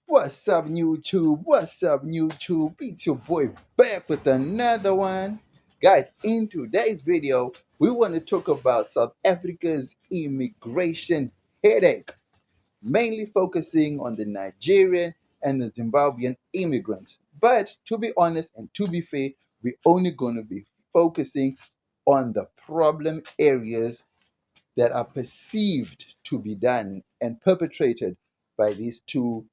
What's up, YouTube? What's up, YouTube? It's your boy back with another one. Guys, in today's video, we want to talk about South Africa's immigration headache, mainly focusing on the Nigerian and the Zimbabwean immigrants. But to be honest and to be fair, we're only going to be focusing on the problem areas that are perceived to be done and perpetrated by these two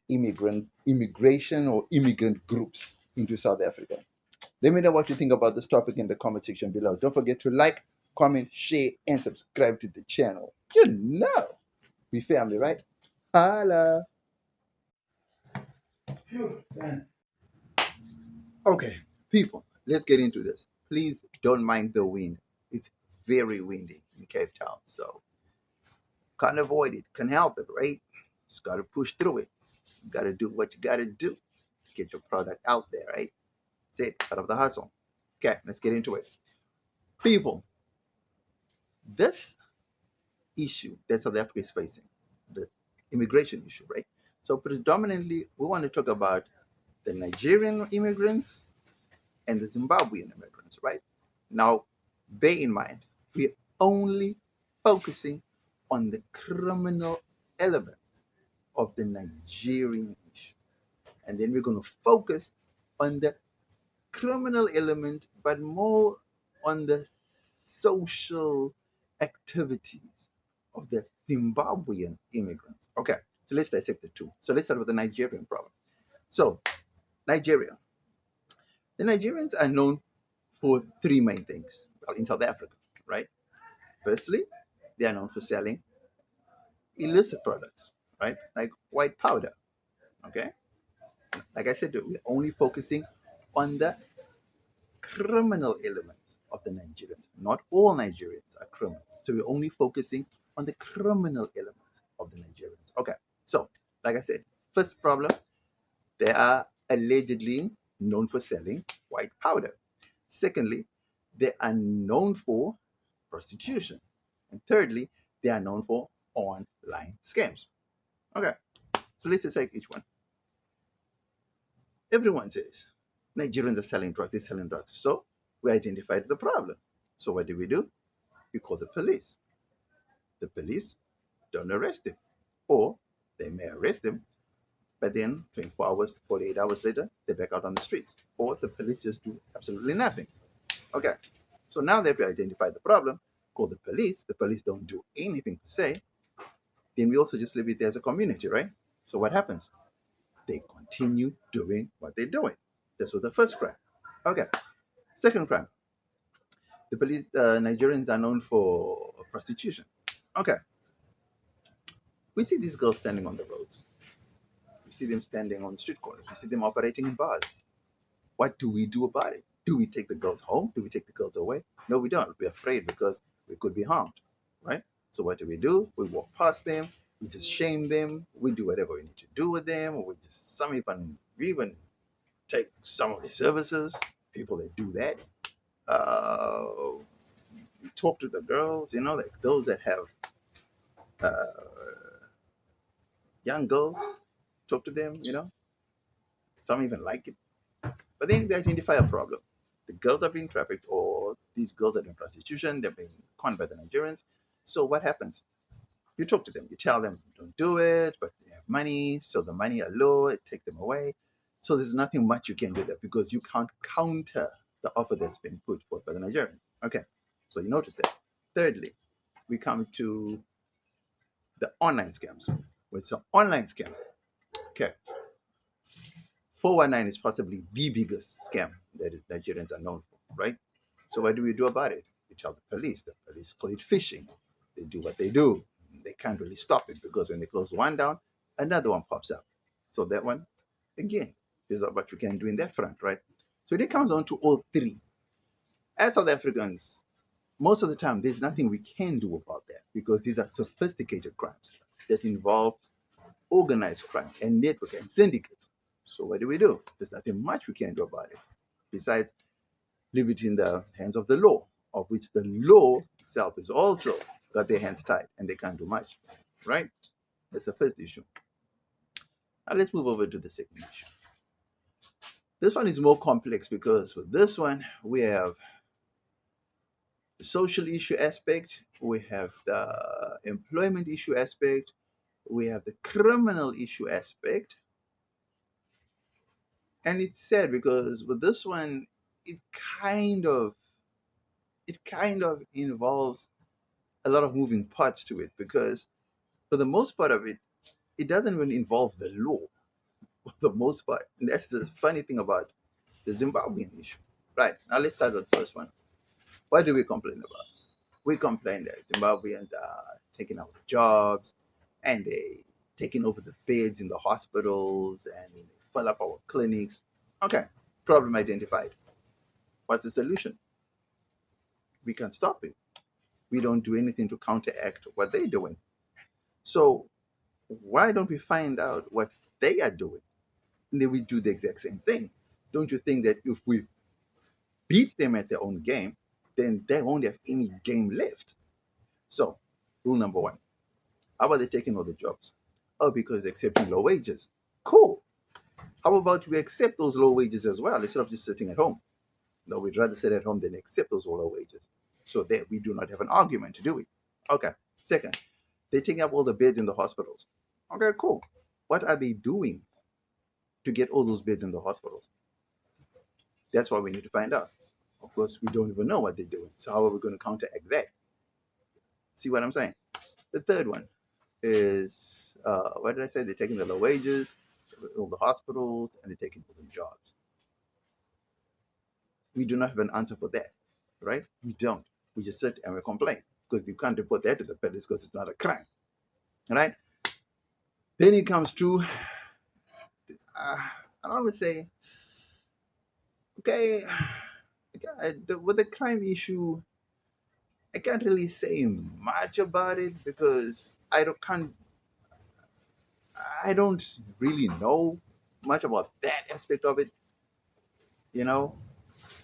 immigration or immigrant groups into South Africa. Let me know what you think about this topic in the comment section below. Don't forget to like, comment, share, and subscribe to the channel. You know, we family, right? Holla. Okay, people, let's get into this. Please don't mind the wind. It's very windy in Cape Town, so can't avoid it, can't help it, right? Just gotta push through it. You gotta do what you gotta do to get your product out there, right? That's it, part of the hustle. Okay, let's get into it. People, this issue that South Africa is facing, the immigration issue, right? So predominantly, we want to talk about the Nigerian immigrants and the Zimbabwean immigrants, right? Now, bear in mind, we're only focusing on the criminal elements of the Nigerian issue. And then we're going to focus on the criminal element, but more on the social activities of the Zimbabwean immigrants. Okay, so let's dissect the two. So let's start with the Nigerian problem. So, Nigeria. The Nigerians are known for three main things in South Africa, right? Firstly, they are known for selling illicit products, right? Like white powder, okay? Like I said, we're only focusing on the criminal elements of the Nigerians. Not all Nigerians are criminals. So we're only focusing on the criminal elements of the Nigerians. Okay, so like I said, first problem, they are allegedly known for selling white powder. Secondly, they are known for prostitution. And thirdly, they are known for online scams. Okay, so let's take each one. Everyone says Nigerians are selling drugs, they're selling drugs. So we identified the problem. So what do? We call the police. The police don't arrest them. Or they may arrest them, but then 24 hours, 48 hours later, they're back out on the streets. Or the police just do absolutely nothing. Okay, so now that we identified the problem, call the police don't do anything per se, then we also just leave it there as a community, right? So what happens? They continue doing what they're doing. This was the first crime. Okay, second crime. The police, Nigerians are known for prostitution. Okay, we see these girls standing on the roads. We see them standing on street corners. We see them operating in bars. What do we do about it? Do we take the girls home? Do we take the girls away? No, we don't. We're afraid because we could be harmed, right? So what do? We walk past them. We just shame them. We do whatever we need to do with them. Or we even take some of the services. People that do that. We talk to the girls, like those that have young girls. Talk to them, Some even like it. But then we identify a problem. The girls are being trafficked, or these girls are doing prostitution, they're being conned by the Nigerians. So what happens? You talk to them, you tell them don't do it, but they have money, so the money are low, take them away. So there's nothing much you can do there because you can't counter the offer that's been put forth by the Nigerians. Okay, so you notice that. Thirdly, we come to the online scams. Well, it's an online scam. Okay, 419 is possibly the biggest scam that Nigerians are known for, right? So what do we do about it? We tell the police. The police call it phishing. They do what they do. They can't really stop it because when they close one down, another one pops up. So that one, again, is not what you can do in that front, right? So it comes down to all three. As South Africans, most of the time, there's nothing we can do about that because these are sophisticated crimes that involve organized crime and network and syndicates. So what do? There's nothing much we can do about it besides leave it in the hands of the law, of which the law itself is also got their hands tied and they can't do much, right? That's the first issue. Now let's move over to the second issue. This one is more complex because with this one, we have the social issue aspect, we have the employment issue aspect, we have the criminal issue aspect. And it's sad because with this one, it kind of it kind of involves a lot of moving parts to it because for the most part of it, it doesn't even involve the law for the most part. And that's the funny thing about the Zimbabwean issue. Right, now let's start with the first one. What do we complain about? We complain that Zimbabweans are taking our jobs and they taking over the beds in the hospitals and they fill up our clinics. Okay, problem identified. What's the solution? We can stop it. We don't do anything to counteract what they're doing. So why don't we find out what they are doing? And then we do the exact same thing. Don't you think that if we beat them at their own game, then they won't have any game left? So, rule number one, how about they taking all the jobs? Oh, because they're accepting low wages. Cool. How about we accept those low wages as well instead of just sitting at home? No, we'd rather sit at home than accept those low wages. So that we do not have an argument to do it. Okay. Second, they're taking up all the beds in the hospitals. Okay, cool. What are they doing to get all those beds in the hospitals? That's what we need to find out. Of course, we don't even know what they're doing. So how are we going to counteract that? See what I'm saying? The third one is, what did I say? They're taking the low wages, all the hospitals, and they're taking all the jobs. We do not have an answer for that, right? We don't. We just sit and we complain because you can't report that to the police because it's not a crime, right? Then it comes to, I don't want to say, okay, with the crime issue, I can't really say much about it because I don't really know much about that aspect of it, you know,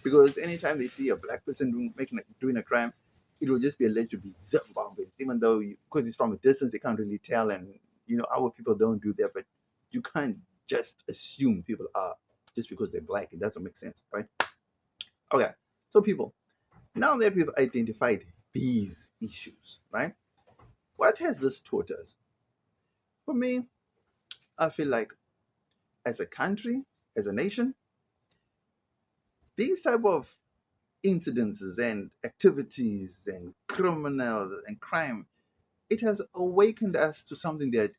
because anytime they see a black person doing a crime, it will just be alleged to be Zimbabweans, even though because it's from a distance they can't really tell, and our people don't do that, but you can't just assume people are just because they're black. It doesn't make sense, right? Okay, so people, now that we've identified these issues, right? What has this taught us? For me, I feel like as a country, as a nation, these type of incidences and activities and criminal and crime, it has awakened us to something that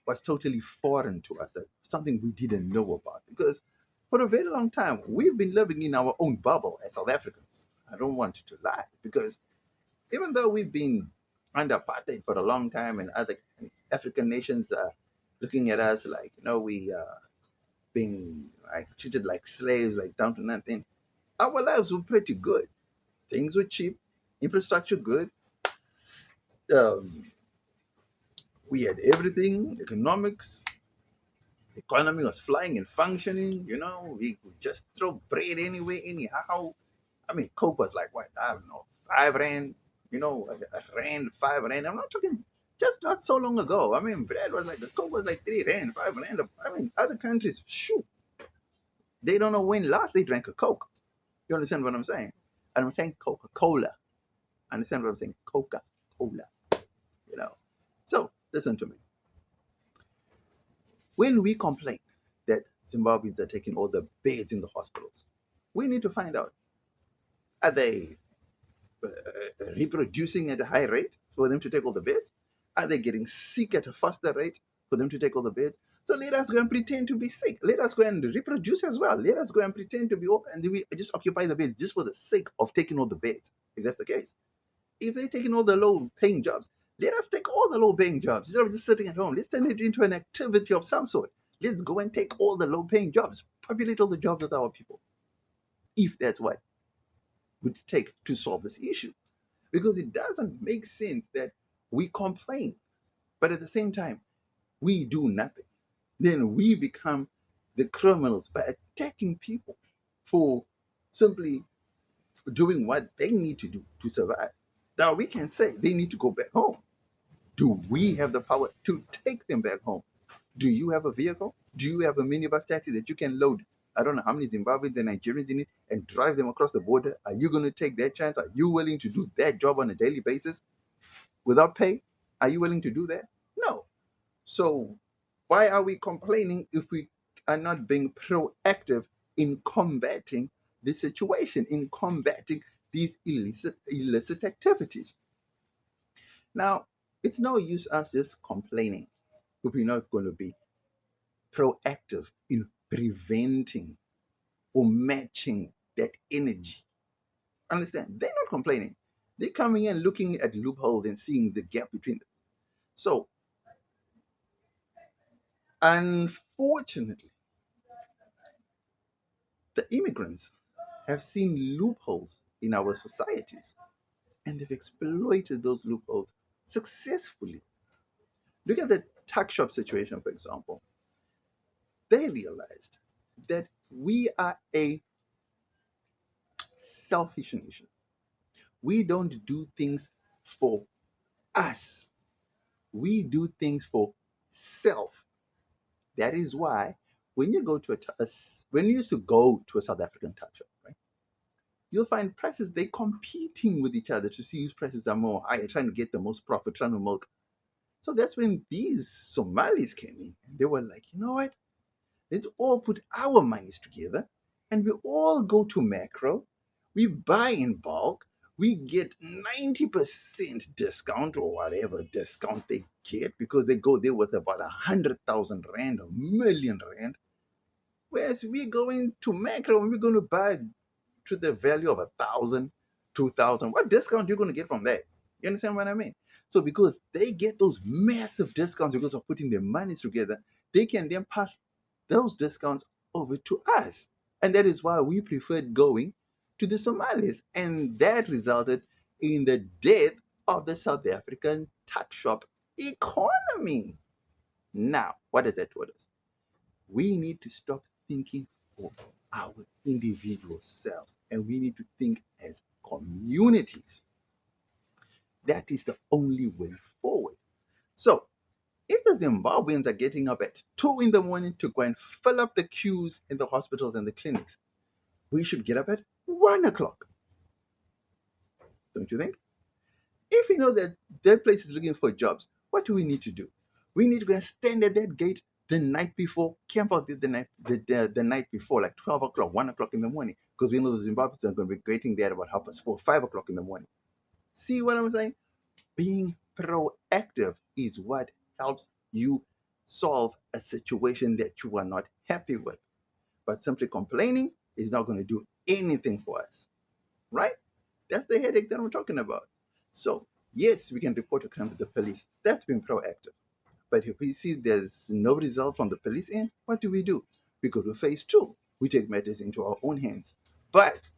was totally foreign to us, that something we didn't know about. Because for a very long time, we've been living in our own bubble as South Africans. I don't want to lie, because even though we've been under apartheid for a long time and other African nations are looking at us like, we are being like treated like slaves, like down to nothing, our lives were pretty good. Things were cheap, infrastructure good. Um, we had everything, economics, economy was flying and functioning. We could just throw bread anyway, anyhow. I mean, Coke was like what, I don't know, 5 rand. A rand, 5 rand. I'm not talking just not so long ago. I mean, bread was like the Coke was like 3 rand, 5 rand. I mean, other countries, shoot, they don't know when last they drank a Coke. You understand what I'm saying? And I'm saying Coca Cola. Understand what I'm saying? Coca Cola. You know. So listen to me. When we complain that Zimbabweans are taking all the beds in the hospitals, we need to find out, are they reproducing at a high rate for them to take all the beds? Are they getting sick at a faster rate for them to take all the beds? So let us go and pretend to be sick. Let us go and reproduce as well. Let us go and pretend to be old and we just occupy the beds just for the sake of taking all the beds, if that's the case. If they're taking all the low paying jobs, let us take all the low paying jobs instead of just sitting at home. Let's turn it into an activity of some sort. Let's go and take all the low paying jobs, populate all the jobs with our people, if that's what would take to solve this issue. Because it doesn't make sense that we complain, but at the same time, we do nothing. Then we become the criminals by attacking people for simply doing what they need to do to survive. Now, we can say they need to go back home. Do we have the power to take them back home? Do you have a vehicle? Do you have a minibus taxi that you can load, I don't know how many Zimbabweans and Nigerians in it, and drive them across the border? Are you going to take that chance? Are you willing to do that job on a daily basis without pay? Are you willing to do that? No. So why are we complaining if we are not being proactive in combating this situation, in combating these illicit activities? Now, it's no use us just complaining if we're not going to be proactive in preventing or matching that energy. Understand? They're not complaining. They're coming in looking at loopholes and seeing the gap between them. So, unfortunately, the immigrants have seen loopholes in our societies and they've exploited those loopholes successfully. Look at the tuck shop situation, for example. They realized that we are a selfish nation. We don't do things for us, we do things for self. That is why when you go to when you used to go to a South African tuck shop, right, you'll find prices, they competing with each other to see whose prices are more higher, trying to get the most profit, trying to milk. So that's when these Somalis came in and they were like, you know what? Let's all put our monies together and we all go to macro. We buy in bulk. We get 90% discount or whatever discount they get because they go there with about 100,000 rand, a million rand. Whereas we going to macro and we're going to buy to the value of 1,000, 2,000. What discount you going to get from that? You understand what I mean? So because they get those massive discounts because of putting their money together, they can then pass those discounts over to us. And that is why we preferred going to the Somalis. And that resulted in the death of the South African tuck shop economy. Now, what does that tell us? We need to stop thinking for our individual selves and we need to think as communities. That is the only way forward. So, if the Zimbabweans are getting up at 2 in the morning to go and fill up the queues in the hospitals and the clinics, we should get up at 1 o'clock. Don't you think? If we know that that place is looking for jobs, what do we need to do? We need to go and stand at that gate the night before, camp out there the night before, like 12 o'clock, 1 o'clock in the morning, because we know the Zimbabweans are going to be waiting there about 4:30, 5 o'clock in the morning. See what I'm saying? Being proactive is what helps you solve a situation that you are not happy with. But simply complaining is not going to do anything for us, right? That's the headache that I'm talking about. So, yes, we can report a crime to the police. That's being proactive. But if we see there's no result from the police end, what do? We go to phase two. We take matters into our own hands. But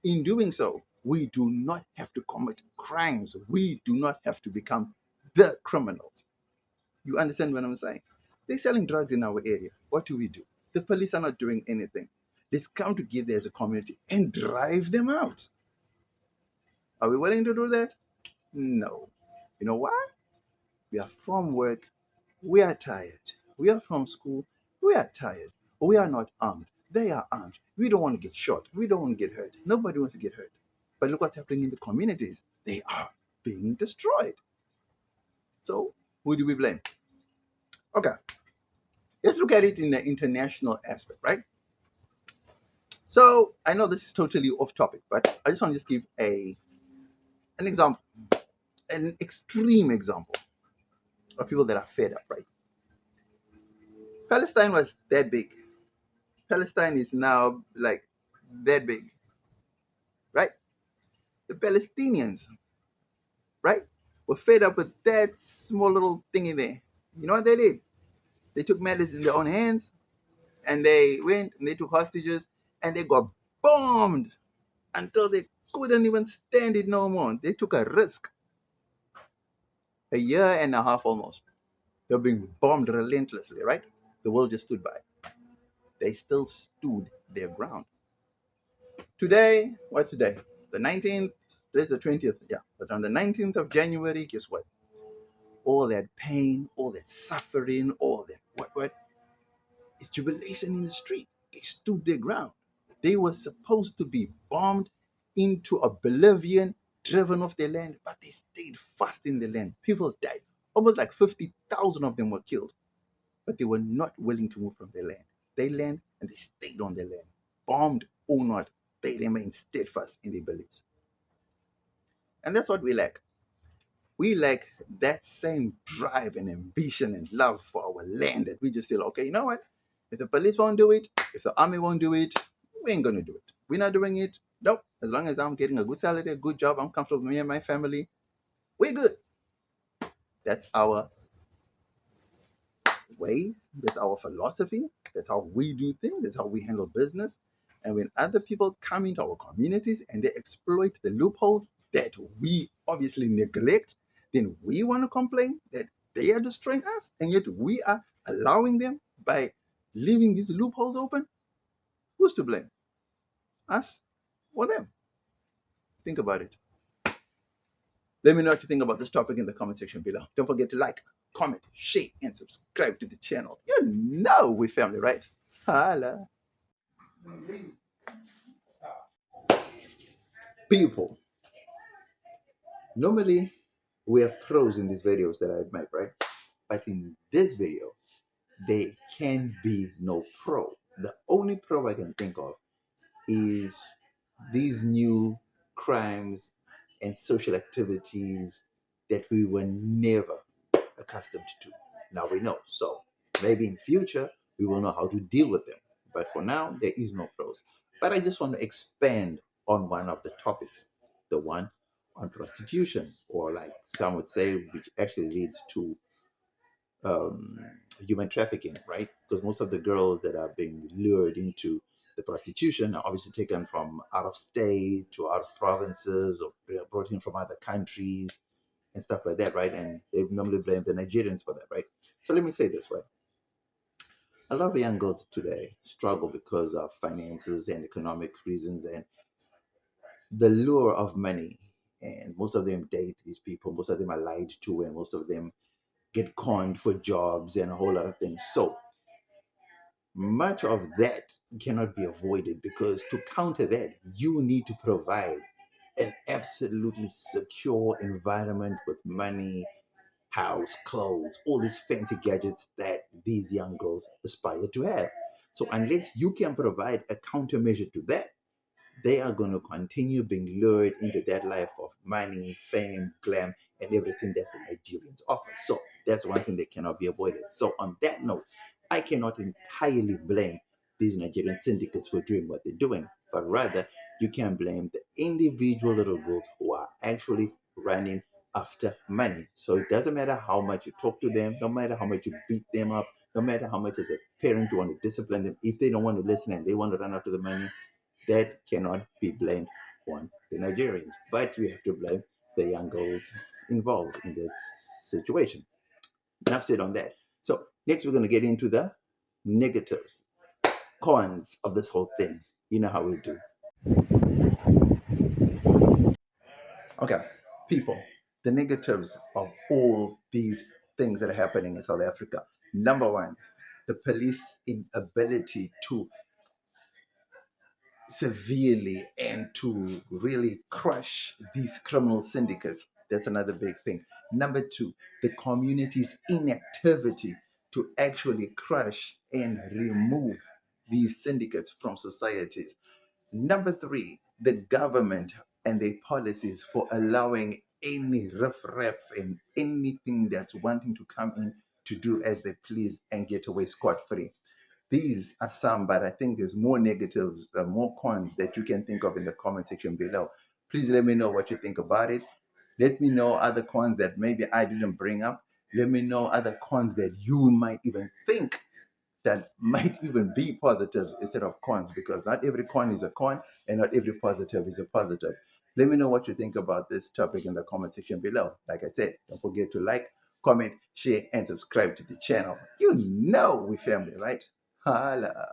in doing so, we do not have to commit crimes. We do not have to become the criminals. You understand what I'm saying? They're selling drugs in our area. What do? The police are not doing anything. Let's come together as a community and drive them out. Are we willing to do that? No. You know why? We are from work. We are tired. We are from school. We are tired. We are not armed. They are armed. We don't want to get shot. We don't want to get hurt. Nobody wants to get hurt. But look what's happening in the communities. They are being destroyed. So, who do we blame? Okay, let's look at it in the international aspect, right? So, I know this is totally off topic, but I just want to just give an example, an extreme example of people that are fed up, right? Palestine was that big. Palestine is now like that big, right? The Palestinians, right, were fed up with that small little thingy there. You know what they did? They took matters in their own hands and they went and they took hostages and they got bombed until they couldn't even stand it no more. They took a risk. A year and a half almost. They're being bombed relentlessly, right? The world just stood by. They still stood their ground. Today, what's today? The 19th, today's the 20th, yeah. But on the 19th of January, guess what? All that pain, all that suffering, all that what? It's jubilation in the street. They stood their ground. They were supposed to be bombed into oblivion, driven off their land, but they stayed fast in the land. People died. Almost like 50,000 of them were killed, but they were not willing to move from their land. They land and they stayed on their land. Bombed or not, they remained steadfast in their beliefs. And that's what we lack. We lack that same drive and ambition and love for our land that we just feel, okay, you know what? If the police won't do it, if the army won't do it, we ain't gonna do it. We're not doing it. Nope. As long as I'm getting a good salary, a good job, I'm comfortable with me and my family, we're good. That's our ways, that's our philosophy, that's how we do things, that's how we handle business. And when other people come into our communities and they exploit the loopholes that we obviously neglect, then we want to complain that they are destroying us, and yet we are allowing them by leaving these loopholes open. Who's to blame? Us or them? Think about it. Let me know what you think about this topic in the comment section below. Don't forget to like, comment, share, and subscribe to the channel. You know we family, right? Holla. People, normally we have pros in these videos that I make, right? But in this video, there can be no pro. The only pro I can think of is these new crimes and social activities that we were never accustomed to. Now we know. So maybe in future we will know how to deal with them. But for now, there is no pros. But I just want to expand on one of the topics, the one on prostitution, or like some would say, which actually leads to um, human trafficking, right? Because most of the girls that are being lured into the prostitution are obviously taken from out of state to out of provinces, or they are brought in from other countries and stuff like that, right? And they normally blame the Nigerians for that, right? So let me say this, right? A lot of young girls today struggle because of finances and economic reasons and the lure of money. And most of them date these people, most of them are lied to, and most of them get conned for jobs and a whole lot of things. So much of that cannot be avoided, because to counter that, you need to provide an absolutely secure environment with money, house, clothes, all these fancy gadgets that these young girls aspire to have. So unless you can provide a countermeasure to that, they are going to continue being lured into that life of money, fame, glam, and everything that the Nigerians offer. So that's one thing that cannot be avoided. So on that note, I cannot entirely blame these Nigerian syndicates for doing what they're doing, but rather you can blame the individual little girls who are actually running after money. So it doesn't matter how much you talk to them, no matter how much you beat them up, no matter how much as a parent you want to discipline them, if they don't want to listen and they want to run after the money, that cannot be blamed on the Nigerians, but we have to blame the young girls involved in that situation. Enough said on that. So next we're going to get into the negatives, cons of this whole thing. You know how we do. Okay, people, the negatives of all these things that are happening in South Africa. Number one, the police inability to severely and to really crush these criminal syndicates. That's another big thing. Number two, the community's inactivity to actually crush and remove these syndicates from societies. Number three, the government and their policies for allowing any riffraff and anything that's wanting to come in to do as they please and get away scot-free. These are some, but I think there's more negatives, more cons that you can think of in the comment section below. Please let me know what you think about it. Let me know other cons that maybe I didn't bring up. Let me know other cons that you might even think that might even be positives instead of cons, because not every con is a con and not every positive is a positive. Let me know what you think about this topic in the comment section below. Like I said, don't forget to like, comment, share, and subscribe to the channel. You know we family, right? Holla.